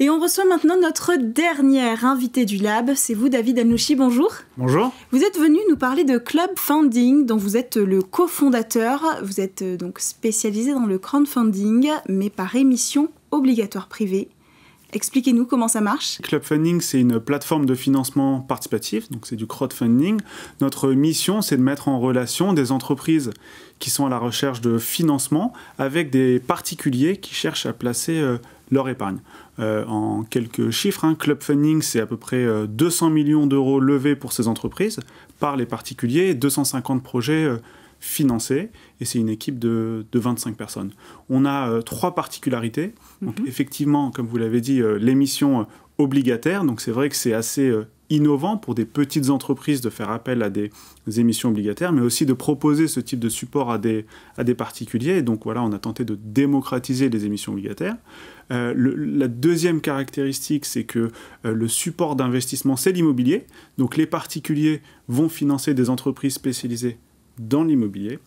Et on reçoit maintenant notre dernière invitée du Lab. C'est vous, David Alnouchi, bonjour. Bonjour. Vous êtes venu nous parler de Club Funding, dont vous êtes le cofondateur. Vous êtes donc spécialisé dans le crowdfunding, mais par émission obligatoire privée. Expliquez-nous comment ça marche. Club Funding, c'est une plateforme de financement participatif, donc c'est du crowdfunding. Notre mission, c'est de mettre en relation des entreprises qui sont à la recherche de financement avec des particuliers qui cherchent à placer leur épargne. En quelques chiffres, Club Funding, c'est à peu près 200 millions d'euros levés pour ces entreprises par les particuliers, 250 projets financés, et c'est une équipe de 25 personnes. On a 3 particularités. Donc, effectivement, comme vous l'avez dit, l'émission obligataire, donc c'est vrai que c'est assez innovant pour des petites entreprises de faire appel à des émissions obligataires, mais aussi de proposer ce type de support à des particuliers. Et donc voilà, on a tenté de démocratiser les émissions obligataires. La deuxième caractéristique, c'est que le support d'investissement, c'est l'immobilier. Donc les particuliers vont financer des entreprises spécialisées dans l'immobilier.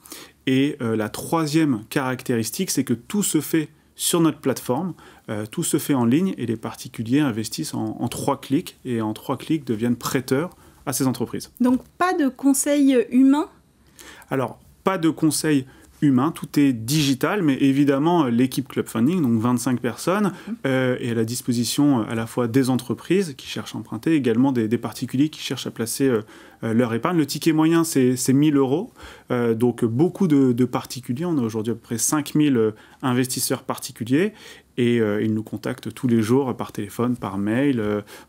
Et la troisième caractéristique, c'est que tout se fait sur notre plateforme, tout se fait en ligne et les particuliers investissent en 3 clics et en 3 clics deviennent prêteurs à ces entreprises. Donc pas de conseil humain ? Alors, pas de conseil humain, tout est digital, mais évidemment l'équipe Club Funding, donc 25 personnes, est à la disposition à la fois des entreprises qui cherchent à emprunter, également des particuliers qui cherchent à placer leur épargne. Le ticket moyen, c'est 1 000 euros, donc beaucoup de particuliers. On a aujourd'hui à peu près 5 000 investisseurs particuliers et ils nous contactent tous les jours par téléphone, par mail.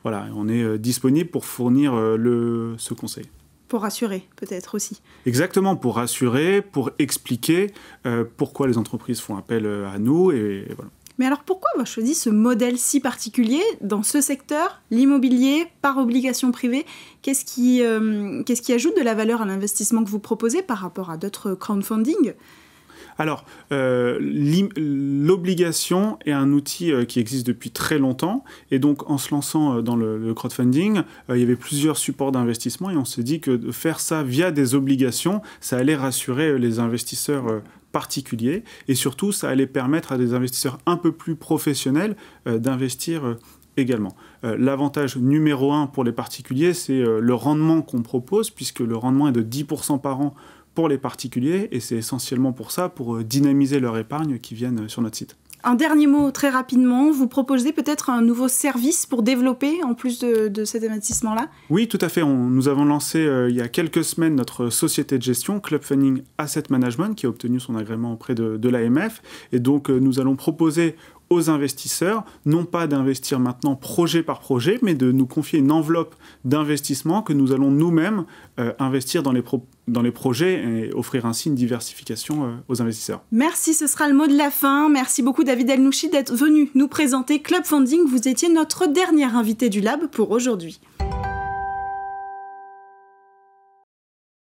Voilà, on est disponible pour fournir ce conseil. Pour rassurer, peut-être aussi. Exactement, pour rassurer, pour expliquer pourquoi les entreprises font appel à nous. Et voilà. Mais alors pourquoi avoir choisi ce modèle si particulier dans ce secteur, l'immobilier, par obligation privée ? Qu'est-ce qui ajoute de la valeur à l'investissement que vous proposez par rapport à d'autres crowdfunding ? Alors, l'obligation est un outil qui existe depuis très longtemps. Et donc, en se lançant dans le crowdfunding, il y avait plusieurs supports d'investissement. Et on s'est dit que de faire ça via des obligations, ça allait rassurer les investisseurs particuliers. Et surtout, ça allait permettre à des investisseurs un peu plus professionnels d'investir également. L'avantage numéro 1 pour les particuliers, c'est le rendement qu'on propose, puisque le rendement est de 10% par an pour les particuliers, et c'est essentiellement pour ça, pour dynamiser leur épargne qui viennent sur notre site. Un dernier mot très rapidement, vous proposez peut-être un nouveau service pour développer en plus de cet investissement-là ? Oui, tout à fait. Nous avons lancé il y a quelques semaines notre société de gestion, Club Funding Asset Management, qui a obtenu son agrément auprès de l'AMF, et donc nous allons proposer aux investisseurs, non pas d'investir maintenant projet par projet, mais de nous confier une enveloppe d'investissement que nous allons nous-mêmes investir dans les projets et offrir ainsi une diversification aux investisseurs. Merci, ce sera le mot de la fin. Merci beaucoup David Alnouchi d'être venu nous présenter Club Funding. Vous étiez notre dernier invité du Lab pour aujourd'hui.